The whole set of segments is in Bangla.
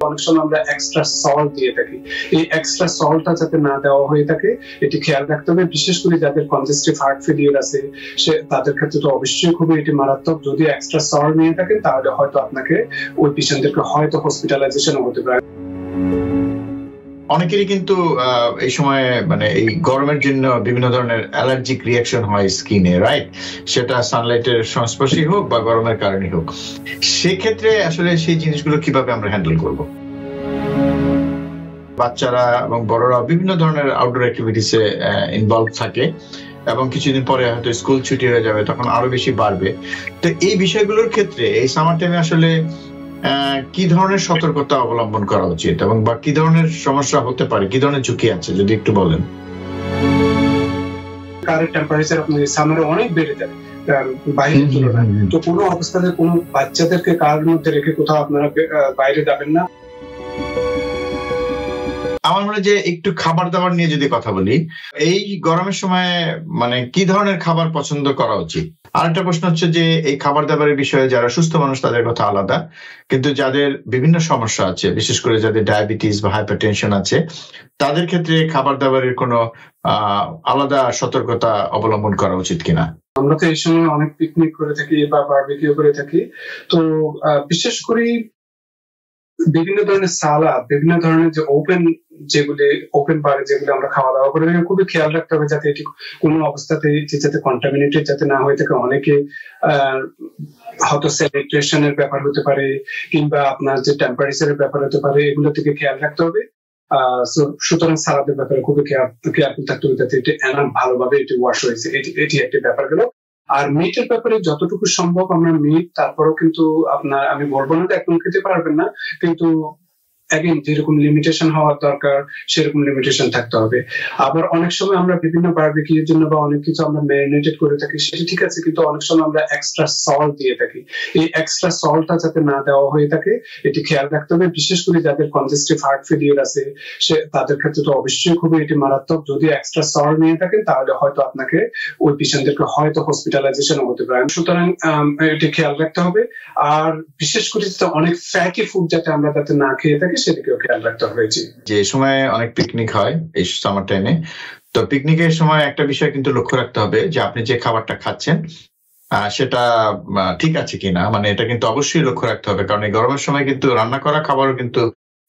অনেক সময় আমরা এক্সট্রা সল্ট দিয়ে থাকি। এই এক্সট্রা সল্টটা যাতে না দেওয়া হয়ে থাকে এটি খেয়াল রাখতে হবে, বিশেষ করে যাদের কনজেস্টিভ হার্ট ফেলিয়ার আছে তাদের ক্ষেত্রে তো অবশ্যই খুবই এটি মারাত্মক। যদি এক্সট্রা সল্ট নিয়ে থাকেন তাহলে হয়তো আপনাকে ওই পেশেন্টদেরকে হয়তো হসপিটালাইজেশন হতে পারে। অনেকেরই কিন্তু এই সময় মানে এই গরমের জন্য বিভিন্ন ধরনের অ্যালার্জিক রিয়াকশন হয় স্কিনে, রাইট? সেটা সানলাইটের সংস্পর্শেই হোক বা গরমের কারণে হোক। সেক্ষেত্রে আসলে সেই জিনিসগুলো কিভাবে আমরা হ্যান্ডেল করব? বাচ্চারা এবং বড়রা বিভিন্ন ধরনের আউটডোর অ্যাক্টিভিটিসে ইনভলভ থাকে এবং কিছুদিন পরে হয়তো স্কুল ছুটি হয়ে যাবে, তখন আরো বেশি বাড়বে। তো এই বিষয়গুলোর ক্ষেত্রে এই সামার টাইমে আসলে কি ধরনের সতর্কতা অবলম্বন করা উচিত এবং বা কি ধরনের সমস্যা হতে পারে, কি ধরনের ঝুঁকি আছে যদি একটু বলেন। কারেন্ট টেম্পারেচার আপনার সামারে অনেক বেড়ে যায় বাইরের তুলনায়, তো কোনো অবস্থাতে কোনো বাচ্চাদেরকে কারের মধ্যে রেখে কোথাও আপনারা বাইরে যাবেন না। আমার মনে হয় যে একটু খাবার দাবার নিয়ে যদি কথা বলি, এই গরমের সময় মানে কি ধরনের খাবার পছন্দ করা উচিত? আরেকটা প্রশ্ন হচ্ছে যে এই খাবার দাবারের বিষয়ে যারা সুস্থ মানুষ তাদের কথা আলাদা, কিন্তু যাদের বিভিন্ন সমস্যা আছে, বিশেষ করে যাদের ডায়াবেটিস বা হাইপারটেনশন আছে, তাদের ক্ষেত্রে খাবার দাবারের কোনো আলাদা সতর্কতা অবলম্বন করা উচিত কিনা? আমরা তো এই সময় অনেক পিকনিক করে থাকি বা বারবিকিউ করে থাকি, তো বিশেষ করে বিভিন্ন ধরনের সালাদ, বিভিন্ন ধরনের যে ওপেন বারে যেগুলো আমরা খাওয়া দাওয়া করে থাকি, খুবই খেয়াল রাখতে হবে যাতে এটি কোনো অবস্থাতে যাতে কন্টামিনেটেড যাতে না হয়ে থাকে। অনেকে হয়তো স্যানিটেশনের ব্যাপার হতে পারে কিংবা আপনার যে টেম্পারেচারের ব্যাপার হতে পারে, এগুলো থেকে খেয়াল রাখতে হবে। সুতরাং সালাদের ব্যাপারে খুবই কেয়ারফুল থাকতে হবে যাতে এটি ভালোভাবে এটি ওয়াশ হয়েছে, এটি একটি ব্যাপার গেল। আর মিটের ব্যাপারে যতটুকু সম্ভব আমরা মিট, তারপরেও কিন্তু আপনার আমি বলবো না একদম খেতে পারবেন না, কিন্তু এগেইন যেরকম লিমিটেশন হওয়ার দরকার সেরকম লিমিটেশন থাকতে হবে। আবার অনেক সময় আমরা বিভিন্ন বারবিকিউর জন্য বা অনেক কিছু আমরা ম্যারিনেটেড করে থাকি, সেটা ঠিক আছে, কিন্তু অনেক সময় আমরা এক্সট্রা সল্ট দিয়ে থাকি। এই এক্সট্রা সল্টটা যাতে না দেওয়া হয়ে থাকে এটি খেয়াল রাখতে হবে, বিশেষ করে যাদের কনজেস্টিভ হার্ট ফেলিয়ার আছে তাদের ক্ষেত্রে তো অবশ্যই খুবই এটি মারাত্মক। যদি এক্সট্রা সল্ট নিয়ে থাকেন তাহলে হয়তো আপনাকে ওই পেশেন্টদেরকে হয়তো হসপিটালাইজেশন হতে পারে। সুতরাং এটি খেয়াল রাখতে হবে। আর বিশেষ করে অনেক ফ্যাটি ফুড যাতে আমরা যাতে না খেয়ে থাকি সেদিকেও খেয়াল রাখতে হবে। যে সময় অনেক পিকনিক হয় এই সামার টাইমে, তো পিকনিকের সময় একটা বিষয় কিন্তু লক্ষ্য রাখতে হবে যে আপনি যে খাবারটা খাচ্ছেন সেটা ঠিক আছে কিনা, মানে এটা কিন্তু অবশ্যই লক্ষ্য রাখতে হবে, কারণ এই গরমের সময় কিন্তু রান্না করা খাবারও কিন্তু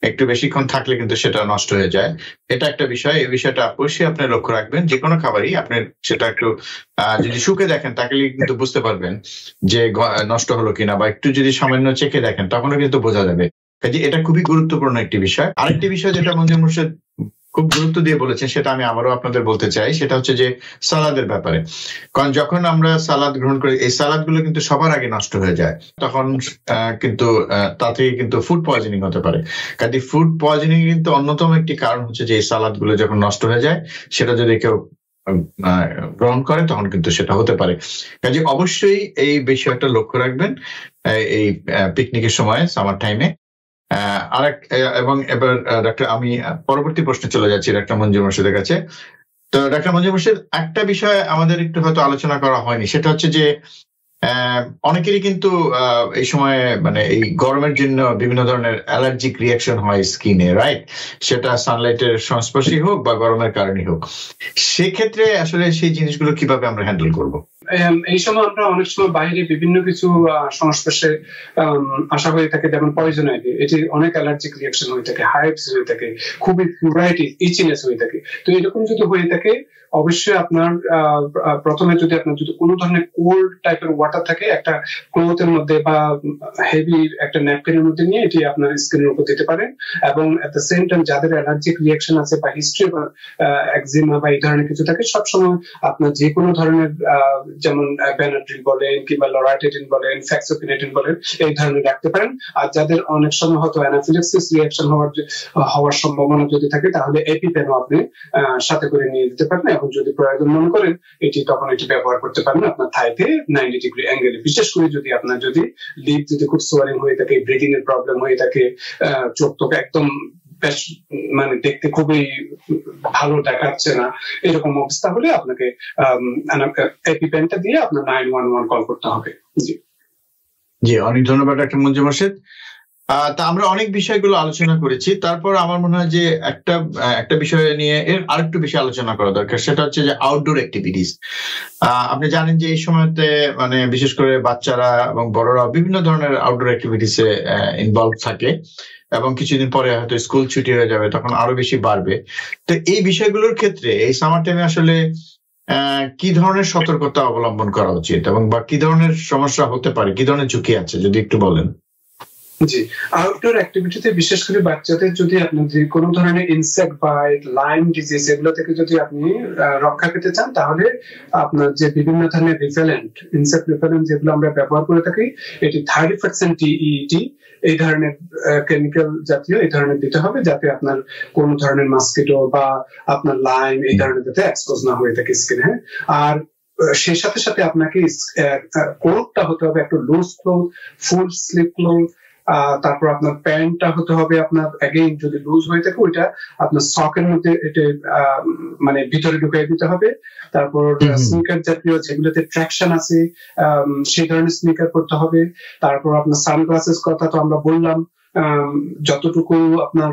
একটু বেশিক্ষণ থাকলে কিন্তু সেটা নষ্ট হয়ে যায়। এটা একটা বিষয়, এই বিষয়টা অবশ্যই আপনি লক্ষ্য রাখবেন। যে কোনো খাবারই আপনি সেটা একটু যদি শুকে দেখেন তাহলে কিন্তু বুঝতে পারবেন যে নষ্ট হলো কিনা, বা একটু যদি সামান্য চেখে দেখেন তখনও কিন্তু বোঝা যাবে। কাজে এটা খুবই গুরুত্বপূর্ণ একটি বিষয়। আরেকটি বিষয় যেটা মঞ্জুর মোর্শেদ খুব গুরুত্ব দিয়ে বলেছেন, সেটা আমি আবারও আপনাদের বলতে চাই, সেটা হচ্ছে যে সালাদের ব্যাপারে। কারণ যখন আমরা সালাদ গ্রহণ করি এই সালাদ গুলো কিন্তু সবার আগে নষ্ট হয়ে যায়, তখন কিন্তু তা থেকে কিন্তু ফুড পয়জনিং হতে পারে। কাজে ফুড পয়জনিং কিন্তু অন্যতম একটি কারণ হচ্ছে যে এই সালাদ গুলো যখন নষ্ট হয়ে যায় সেটা যদি কেউ গ্রহণ করে তখন কিন্তু সেটা হতে পারে। কাজে অবশ্যই এই বিষয়টা লক্ষ্য রাখবেন এই পিকনিকের সময় সামার টাইমে। এবং এবার ডাক্তার আমি পরবর্তী প্রশ্নে চলে যাচ্ছি ডাক্তার মঞ্জুর মোর্শেদের কাছে। তো ডাক্তার মঞ্জুর মোর্শেদ, একটা বিষয় আমাদের একটু হয়তো আলোচনা করা হয়নি, সেটা হচ্ছে যে অনেকেরই কিন্তু এই সময় মানে এই গরমের জন্য বিভিন্ন ধরনের অ্যালার্জিক রিয়াকশন হয় স্কিনে, রাইট? সেটা সানলাইটের সংস্পর্শেই হোক বা গরমের কারণে হোক। সেক্ষেত্রে আসলে সেই জিনিসগুলো কিভাবে আমরা হ্যান্ডেল করব? এই সময় আমরা অনেক সময় বাইরে বিভিন্ন কিছু সংস্পর্শে আসা হয়ে থাকে, যেমন পয়জন আইভি, এটি অনেক অ্যালার্জিক রিয়াকশন হয়ে থাকে, হাইভস হয়ে থাকে, খুবই ফ্লুরাইটিস, ইচিনেস হয়ে থাকে। তো এরকম যদি হয়ে থাকে অবশ্যই আপনার প্রথমে যদি আপনার যদি কোনো ধরনের কোল্ড টাইপের ওয়াটার থাকে একটা ক্লথের মধ্যে বা হেভি একটা ন্যাপকিনের মধ্যে নিয়ে এটি আপনার স্কিনের উপর দিতে পারেন। এবং এট দ্য সেম টাইম যাদের অ্যালার্জিক রিয়াকশন আছে বা হিস্ট্রি বা একজিমা বা এই ধরনের কিছু থাকে, সবসময় আপনার যে কোনো ধরনের যেমন বেনাড্রিল বলেন কিংবা লরাইটেডিন বলেন, ফ্যাক্সোফিনেটিন বলেন, এই ধরনের রাখতে পারেন। আর যাদের অনেক সময় হয়তো অ্যানাফিলাক্সিস রিয়াকশন হওয়ার সম্ভাবনা যদি থাকে তাহলে এপিপেনও আপনি সাথে করে নিয়ে দিতে পারেন, এবং যদি প্রয়োজন মনে করেন তখন এটি ব্যবহার করতে পারেন আপনার থাইতে 90 ডিগ্রি অ্যাঙ্গেলে। বিশেষ করে যদি আপনার যদি লিপ যদি খুব সোয়ারিং হয়ে থাকে, ব্রিদিং এর প্রবলেম হয়ে থাকে, চোখ তোকে একদম বেশ মানে দেখতে খুবই ভালো দেখাচ্ছে না, এরকম অবস্থা হলে আপনাকে এপিপেনটা দিয়ে আপনার 911 কল করতে হবে। জি, অনেক ধন্যবাদ ডাক্তার মঞ্জুর মোর্শেদ। তা আমরা অনেক বিষয়গুলো আলোচনা করেছি, তারপর আমার মনে হয় যে একটা বিষয় নিয়ে এর আরেকটু বেশি আলোচনা করা দরকার, সেটা হচ্ছে যে আউটডোর অ্যাক্টিভিটিস। আপনি জানেন যে এই সময়তে মানে বিশেষ করে বাচ্চারা এবং বড়রা বিভিন্ন ধরনের আউটডোর অ্যাক্টিভিটিস এ ইনভলভ থাকে, এবং কিছুদিন পরে হয়তো স্কুল ছুটি হয়ে যাবে, তখন আরো বেশি বাড়বে। তো এই বিষয়গুলোর ক্ষেত্রে এই সামার টাইমে আসলে কি ধরনের সতর্কতা অবলম্বন করা উচিত, এবং বা কি ধরনের সমস্যা হতে পারে, কি ধরনের ঝুঁকি আছে, যদি একটু বলেন। জি, আউটডোর অ্যাক্টিভিটিতে বিশেষ করে বাচ্চাদের যদি আপনাদের কোনো ধরনের ইনসেক্ট বাইট, লাইম ডিজিজ এগুলো থেকে যদি আপনি রক্ষা পেতে চান, তাহলে আপনার যে বিভিন্ন ধরনের রিপেলেন্ট, ইনসেক্ট রিপেলেন্ট যেগুলো আমরা ব্যবহার করে থাকি, এটি 30% DEET এই ধরনের কেমিক্যাল জাতীয় এই ধরনের দিতে হবে, যাতে আপনার কোন ধরনের মসকিটো বা আপনার লাইম এই ধরনের যাতে এক্সপোজ না হয়ে থাকে স্কিনে। হ্যাঁ, আর সেই সাথে সাথে আপনাকে কোটটা হতে হবে একটু loose cloth, full sleeve cloth. তারপর আপনার প্যান্টটা হতে হবে আপনার এগেইন যদি লুজ হয়ে থাকে ওইটা আপনার সকের মধ্যে এটা মানে ভিতরে ঢুকিয়ে দিতে হবে। তারপর স্নিকার জাতীয় যেগুলোতে ট্র্যাকশন আছে সেই ধরনের স্নিকার করতে হবে। তারপর আপনার সানগ্লাসেস কথা তো আমরা বললাম, যতটুকু আপনার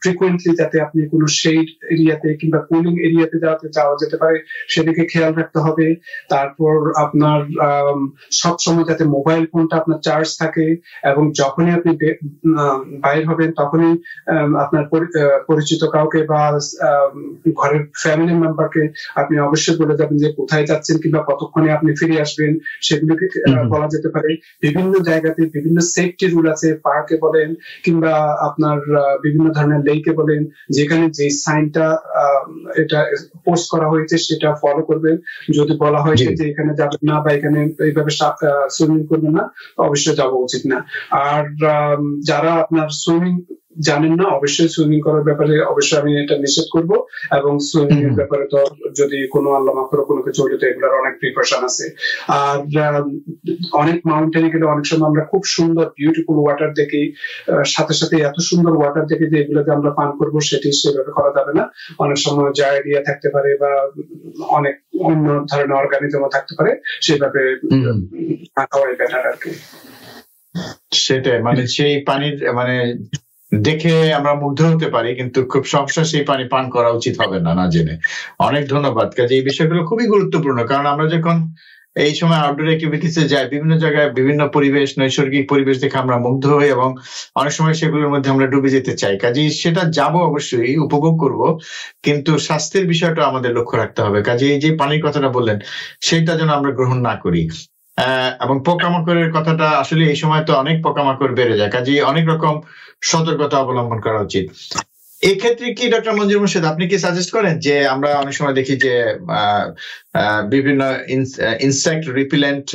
ফ্রিকুয়েন্টলি যাতে আপনি কোনো শেড এরিয়াতে কিংবা কুলিং এরিয়াতে যাওয়া যেতে পারে সেদিকে খেয়াল রাখতে হবে। তারপর আপনার সবসময় যাতে মোবাইল ফোনটা আপনার চার্জ থাকে, এবং যখনই আপনি বাইরে হবেন তখনই আপনার পরিচিত কাউকে বা ঘরের ফ্যামিলি মেম্বারকে আপনি অবশ্যই বলে যাবেন যে কোথায় যাচ্ছেন কিংবা কতক্ষণে আপনি ফিরে আসবেন, সেগুলোকে বলা যেতে পারে। বিভিন্ন জায়গাতে বিভিন্ন সেফটি রুল আছে, পার্কে বলেন কিংবা আপনার বিভিন্ন ধরনের লেকে বলেন, যেখানে যে সাইনটা এটা পোস্ট করা হয়েছে সেটা ফলো করবেন। যদি বলা হয়েছে যে এখানে যাবেন না বা এখানে এইভাবে সুইমিং করবেন না, অবশ্যই যাওয়া উচিত না। আর যারা আপনার সুইমিং জানেন না, অবশ্যই সুইমিং করার ব্যাপারে অবশ্যই আমি এটা নিষেধ করব। এবং সুইমিং এর ব্যাপারে তো যদি কোনো আল্লাহ মাফ করে কোনো কিছু হলে তো এগুলোর অনেক প্রিকশন আছে। আর অনেক মাউন্টেনে গেলে অনেক সময় আমরা খুব সুন্দর বিউটিফুল ওয়াটার দেখি, সাথে সাথে এত সুন্দর ওয়াটার দেখি যে এগুলোকে আমরা পান করবো, সেটি সেভাবে করা যাবে না। অনেক সময় ডায়রিয়া থাকতে পারে বা অনেক অন্য ধরনের অর্গানিজমও থাকতে পারে, সেভাবে না খাওয়াই বেটার আর কি। সেটাই, মানে সেই পানির মানে দেখে আমরা মুগ্ধ হতে পারি, কিন্তু খুব সহসা সেই পানি পান করা উচিত হবে না না জেনে। অনেক ধন্যবাদ। কাজে এই বিষয়গুলো খুবই গুরুত্বপূর্ণ, কারণ আমরা যখন এই সময় আউটডোর অ্যাক্টিভিটিসে যাই, বিভিন্ন জায়গায় বিভিন্ন পরিবেশ, নৈসর্গিক পরিবেশ দেখে আমরা মুগ্ধ হই, এবং অনেক সময় সেগুলোর মধ্যে আমরা ডুবে যেতে চাই। কাজেই সেটা যাব অবশ্যই, উপভোগ করব, কিন্তু স্বাস্থ্যের বিষয়টা আমাদের লক্ষ্য রাখতে হবে। কাজে এই যে পানির কথাটা বললেন সেটা যেন আমরা গ্রহণ না করি। এবং পোকামাকড়ের কথাটা, আসলে এই সময় তো অনেক পোকামাকড় বেড়ে যায়, কাজে অনেক রকম সতর্কতা অবলম্বন করা উচিত। এক্ষেত্রে কি ডক্টর মঞ্জুর মোর্শেদ, আপনি কি সাজেস্ট করেন যে আমরা অনেক সময় দেখি যে বিভিন্ন ইনসেক্ট রিপিলেন্ট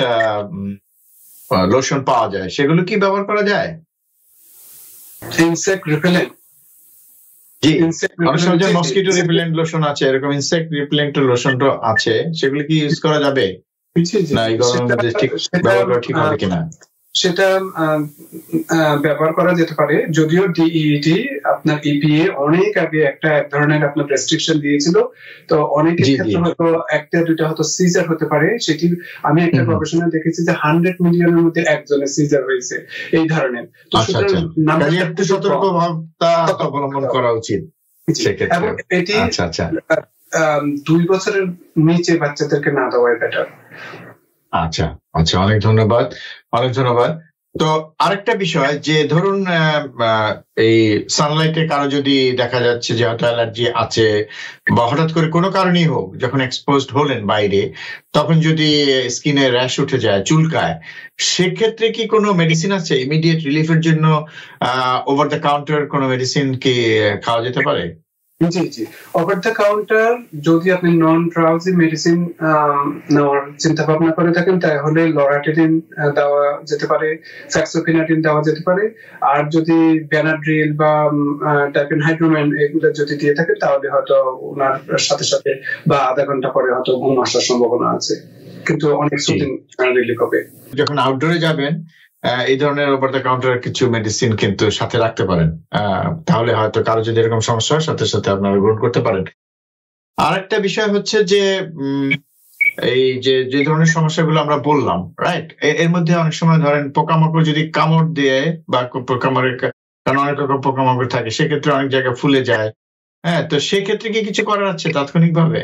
লোশন পাওয়া যায়, সেগুলো কি ব্যবহার করা যায়? ইনসেক্ট রিপেলেন্ট, জি, অনেক সময় যে মসকিটো রিপেলেন্ট লোশন আছে, এরকম ইনসেক্ট রিপেলেন্ট লোশনটা আছে, সেগুলো কি ইউজ করা যাবে? না এই গরমের মধ্যে ঠিক ব্যবহার করা ঠিক হবে কিনা? সেটা ব্যবহার করা যেতে পারে, যদিও ডিইটি আপনার ইপিএ অনেক আগে একটা এক ধরনের আপনার রেস্ট্রিকশন দিয়েছিল। তো অনেকের ক্ষেত্রে হয়তো একটা দুইটা হয়তো সিজার হতে পারে। সেটি আমি একটা গবেষণায় দেখেছি যে 100 মিলিয়নের মধ্যে একজনের সিজার হয়েছে এই ধরনের। তো একটু সতর্কতা অবলম্বন করা উচিত সেক্ষেত্রে। এটি 2 বছরের নিচে বাচ্চাদেরকে না দেওয়াই বেটার। আচ্ছা আচ্ছা, অনেক ধন্যবাদ, অনেক ধন্যবাদ। তো আরেকটা বিষয় যে ধরুন এই সানলাইটে কারো যদি দেখা যাচ্ছে যে হয়তো অ্যালার্জি আছে, বা হঠাৎ করে কোনো কারণেই হোক যখন এক্সপোজড হলেন বাইরে, তখন যদি স্কিনে র্যাশ উঠে যায়, চুলকায়, সেক্ষেত্রে কি কোনো মেডিসিন আছে ইমিডিয়েট রিলিফের জন্য? ওভার দ্য কাউন্টার কোনো মেডিসিন কি খাওয়া যেতে পারে? জি জি, ওভার দ্য কাউন্টার যদি আপনি নন ড্রাউজি মেডিসিন নেওয়ার চিন্তা ভাবনা করে থাকেন, তাহলে লরাটিডিন দেওয়া যেতে পারে, ফ্যাক্সোফিনাডিন দেওয়া যেতে পারে। আর যদি বেনাড্রিল বা ডাইফেনহাইড্রোমেন এগুলো যদি দিয়ে থাকেন, তাহলে হয়তো ওনার সাথে সাথে বা আধা ঘন্টা পরে হয়তো ঘুম আসার সম্ভাবনা আছে, কিন্তু অনেক সুদিন রিলিফ হবে। যখন আউটডোরে যাবেন এই ধরনের ওভার দ্য কাউন্টার কিছু মেডিসিন কিন্তু সাথে রাখতে পারেন, তাহলে হয়তো কারো যদি এরকম সমস্যা হয় সাথে সাথে আপনারা গ্রহণ করতে পারেন। আরেকটা বিষয় হচ্ছে যে এই যে যে ধরনের সমস্যাগুলো আমরা বললাম, রাইট, এর মধ্যে অনেক সময় ধরেন পোকামাকড় যদি কামড় দিয়ে বা কারণ অনেক রকম পোকামাকড় থাকে, সেক্ষেত্রে অনেক জায়গায় ফুলে যায়। হ্যাঁ, তো সেক্ষেত্রে কি কিছু করার আছে তাৎক্ষণিকভাবে?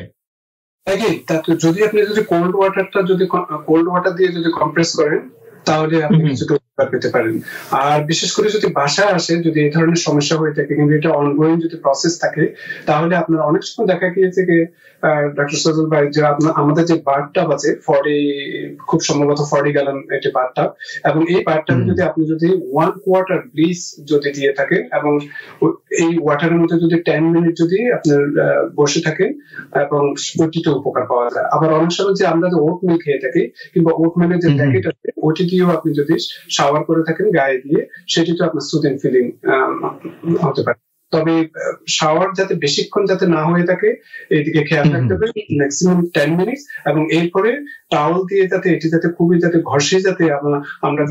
যদি আপনি কোল্ড ওয়াটার দিয়ে যদি কম্প্রেস করেন, তাহলে আপনি কিছুটা উপকার পেতে পারেন। আর বিশেষ করে যদি বাসায় আসে, যদি এই ধরনের সমস্যা হয়ে থাকে কিন্তু এটা অনগোয়িং যদি প্রসেস থাকে, তাহলে আপনার অনেক সময় দেখা গিয়েছে যে ডক্টর সজল ভাই, যে আমাদের যে বাথটাব আছে 40, খুব সম্ভবত 40 গ্যালন একটি বাথটাব, এবং এই বাথটাবে যদি আপনি 1 কোয়ার্টার ব্লিচ যদি দিয়ে থাকেন এবং এই ওয়াটারের মধ্যে 10 মিনিট যদি আপনার বসে থাকেন, এবং ওটিতে উপকার পাওয়া যায়। আবার অনেক সময় যে আমরা যে ওট মিল খেয়ে থাকি, কিংবা ওট মিলের যে প্যাকেট আছে, ওটি দিয়েও আপনি যদি শাওয়ার করে থাকেন গায়ে দিয়ে, সেটিতে আপনার সুদিং ফিলিং হতে পারে। তবে শাওয়ার যাতে বেশিক্ষণ যাতে না হয়ে থাকে, এইদিকে খেয়াল রাখতে হবে, ম্যাক্সিমাম 10 মিনিট, এবং এরপরে টাওয়াল দিয়ে এটি খুবই ঘষে আমরা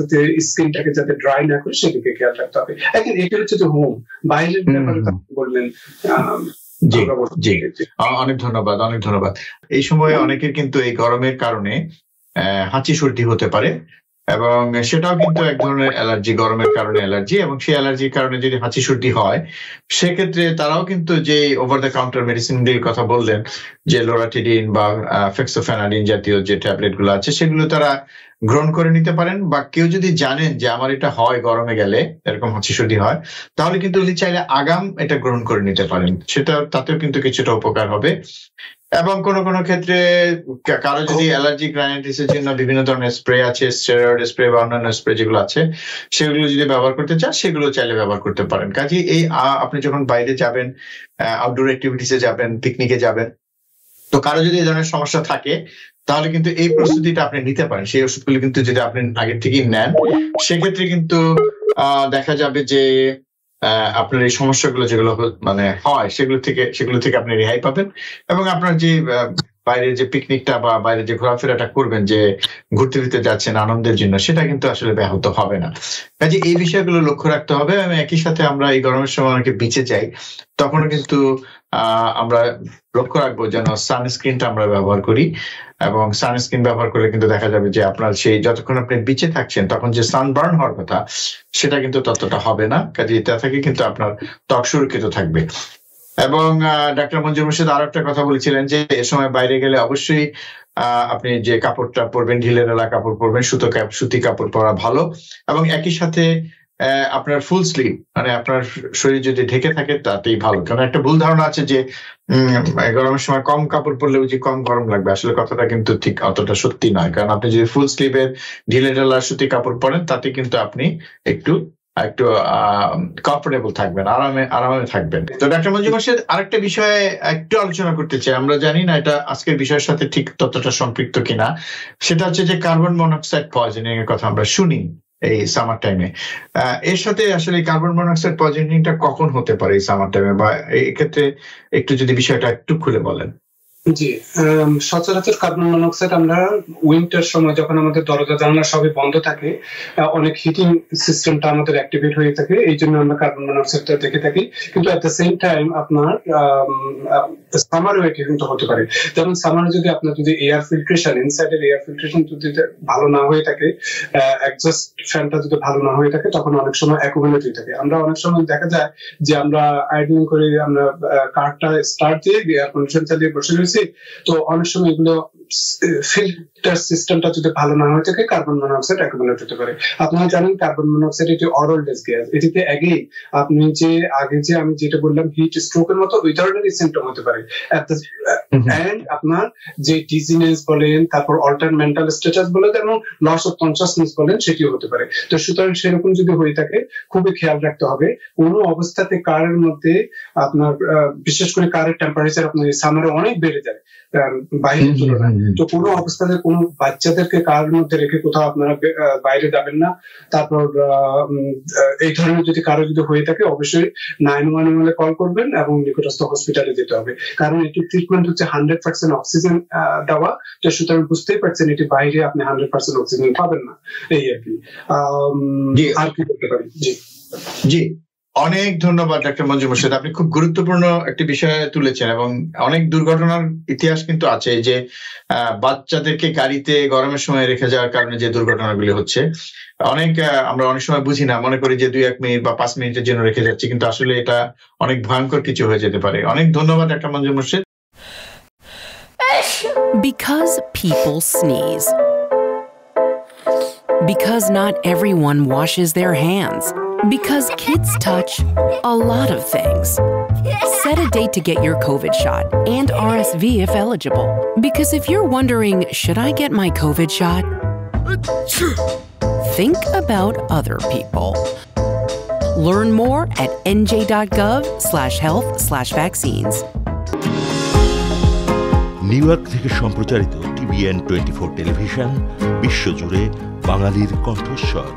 স্কিনটাকে ড্রাই না করি, সেদিকে খেয়াল রাখতে হবে। এখন এটি হচ্ছে যে হোম, বাইরের ব্যাপারে বললেন। জি, অনেক ধন্যবাদ, অনেক ধন্যবাদ। এই সময় অনেকের কিন্তু এই গরমের কারণে হাঁচি সর্দি হতে পারে, এবং সেটাও কিন্তু এক ধরনের অ্যালার্জি, গরমের কারণে অ্যালার্জি, এবং সেই অ্যালার্জির কারণে যদি হাঁচি সর্দি হয়, সেক্ষেত্রে তারাও কিন্তু যে ওভার দ্য কাউন্টার মেডিসিনগুলির কথা বললেন, যে লোরাটিডিন বা ফেক্সোফেনাডিন জাতীয় যে ট্যাবলেট গুলো আছে, সেগুলো তারা গ্রহণ করে নিতে পারেন। বা কেউ যদি জানেন যে আমার এটা হয় গরমে গেলে, এরকম হাঁচি সর্দি হয়, তাহলে কিন্তু উনি চাইলে আগাম এটা গ্রহণ করে নিতে পারেন, সেটা তাতেও কিন্তু কিছুটা উপকার হবে। এবং কোন কোন ক্ষেত্রে কারো যদি অ্যালার্জিক রাইনাইটিসের জন্য বিভিন্ন ধরনের স্প্রে আছে, স্টেরয়েড স্প্রে বা অন্যান্য স্প্রে যেগুলো আছে, সেগুলো যদি ব্যবহার করতে চান, সেগুলো চাইলে ব্যবহার করতে পারেন। কাজে এই আপনি যখন বাইরে যাবেন, আউটডোর অ্যাক্টিভিটিসে যাবেন, পিকনিকে যাবেন, তো কারো যদি এই ধরনের সমস্যা থাকে, তাহলে কিন্তু এই প্রস্তুতিটা আপনি নিতে পারেন। সেই ওষুধগুলো কিন্তু যদি আপনি আগের থেকেই নেন, সেক্ষেত্রে কিন্তু দেখা যাবে যে আপনার এই সমস্যাগুলো যেগুলো মানে হয়, সেগুলো থেকে আপনি রেহাই পাবেন, এবং আপনার যে বাইরে যে পিকনিকটা বা বাইরে যে ঘোরাফেরাটা করবেন, যে ঘুরতে ফিরতে যাচ্ছেন আনন্দের জন্য, সেটা কিন্তু আসলে ব্যাহত হবে না। কাজে এই বিষয়গুলো লক্ষ্য রাখতে হবে। এবং একই সাথে আমরা এই গরমের সময় অনেকে বিচে যাই, তখনও কিন্তু আমরা লক্ষ্য রাখবো যেন সানস্ক্রিনটা আমরা ব্যবহার করি, এবং সানস্ক্রিন ব্যবহার করলে কিন্তু দেখা যাবে যে আপনার সেই যতক্ষণ আপনি বিচে থাকছেন, তখন যে সানবার্ন হওয়ার কথা, সেটা কিন্তু ততটা হবে না। কাজে এটা থেকে কিন্তু আপনার ত্বক সুরক্ষিত থাকবে। এবং ডাক্তার মঞ্জুর মুর্শিদ আরো একটা কথা বলেছিলেন যে এ সময় বাইরে গেলে অবশ্যই আপনি যে কাপড়টা পরবেন, ঢিলেঢালা কাপড় পরবেন, সুতি কাপড় পরা ভালো, এবং একই সাথে আপনার ফুল স্লিভ, মানে আপনার শরীর যদি ঢেকে থাকে তাতেই ভালো। কারণ একটা ভুল ধারণা আছে যে গরমের সময় কম কাপড় পরলে বুঝি কম গরম লাগবে, আসলে কথাটা কিন্তু ঠিক অতটা সত্যি নয়। কারণ আপনি যদি ফুল স্লিভের ঢিলেঢালা সুতি কাপড় পরেন, তাতে কিন্তু আপনি একটু কমফোর্টেবল থাকবেন, আরামে থাকবেন। তো ডাক্তার মঞ্জুর মুর্শিদ আরেকটা বিষয়ে একটু আলোচনা করতে চাই, আমরা জানি না এটা আজকের বিষয়ের সাথে ঠিক ততটা সম্পৃক্ত কিনা, সেটা হচ্ছে যে কার্বন মনোক্সাইড পয়জনিং এর কথা আমরা শুনি এই সামার টাইমে। এর সাথে আসলে কার্বন মনোক্সাইড পয়জনিংটা কখন হতে পারে এই সামার টাইমে, বা এই ক্ষেত্রে একটু যদি বিষয়টা একটু খুলে বলেন। জি, সচরাচর কার্বন মনোক্সাইড আমরা উইন্টার সময় যখন আমাদের দরজা জানালা সবই বন্ধ থাকে, অনেক হিটিং সিস্টেমটা আমাদের অ্যাক্টিভেট হয়ে থাকে, এই জন্য আমরা কার্বন মনোক্সাইডটা দেখে থাকি। কিন্তু এট দ্য সেম টাইম আপনার সামারও এটি কিন্তু হতে পারে। যেমন সামারে যদি আপনার এয়ার ফিল্ট্রেশন, ইনসাইডের এয়ার ফিল্ট্রেশন যদি ভালো না হয়ে থাকে, এক্সস্ট ফ্যানটা যদি ভালো না হয়ে থাকে, তখন অনেক সময় অ্যাকুমুলেট হয়ে থাকে। আমরা অনেক সময় দেখা যায় যে আমরা আইডলিং করে আমরা কারটা স্টার্ট দিয়ে এয়ার কন্ডিশন চালিয়ে বসে রয়েছি, তো অনেক সময় এগুলো ফিল্টার সিস্টেমটা যদি ভালো না হয়ে থাকে, কার্বন মনোক্সাইড অ্যাকুমুলেট হতে পারে। আপনারা জানেন কার্বন মনোক্সাইড এটি অডরলেস গ্যাস, এটিতে আপনি আগে আমি যেটা বললাম হিট স্ট্রোকের মতো ওই ধরনের সিম্পটম হতে পারে। এন্ড আপনার যে ডিজিনেস বলেন, তারপর অল্টার মেন্টাল স্ট্যাটাস বলেন, এবং লস অফ কনসাসনেস বলেন, সেটিও হতে পারে। তো সুতরাং সেরকম যদি হয়ে থাকে, খুবই খেয়াল রাখতে হবে। কোনো অবস্থাতে কারের মধ্যে আপনার বিশেষ করে কারের টেম্পারেচার আপনার সামারে অনেক বেড়ে যায় বাইরের তুলনায়, তো কোনো অবস্থাতে কোনো বাচ্চাদেরকে কারের মধ্যে রেখে কোথাও আপনারা বাইরে যাবেন না। তারপর এই ধরনের যদি কারো যদি হয়ে থাকে, অবশ্যই 911 কল করবেন এবং নিকটস্থ হসপিটালে যেতে হবে। কারণ এটি ট্রিটমেন্ট হচ্ছে 100% অক্সিজেন দেওয়া, তো সুতরাং বুঝতেই পারছেন এটি বাইরে আপনি 100% অক্সিজেন পাবেন না। এই আর কি, আর কি করতে পারি। জি জি, অনেক ধন্যবাদ ডাক্তার মঞ্জু মোর্শেদ, আপনি খুব গুরুত্বপূর্ণ একটি বিষয় তুলেছেন এবং অনেক দুর্ঘটনার ইতিহাস কিন্তু আছে যে বাচ্চাদেরকে গাড়িতে গরমের সময় রেখে যাওয়ার কারণে যে দুর্ঘটনাগুলি হচ্ছে আমরা অনেক সময় বুঝি না, মনে করি যে 2-1 মিনিট বা 5 মিনিটের জন্য রেখে যাচ্ছি, কিন্তু আসলে এটা অনেক ভয়ঙ্কর কিছু হয়ে যেতে পারে। অনেক ধন্যবাদ doctor Manju Morshed. Because people sneeze. Because not everyone washes their hands. Because kids touch a lot of things. Set a date to get your COVID shot and RSV if eligible. Because if you're wondering, should I get my COVID shot? Think about other people. Learn more at nj.gov/health/vaccines. New York থেকে সম্প্রচারিত TVN 24 টেলিভিশন বিশ্বজুড়ে বাঙালির কণ্ঠস্বর।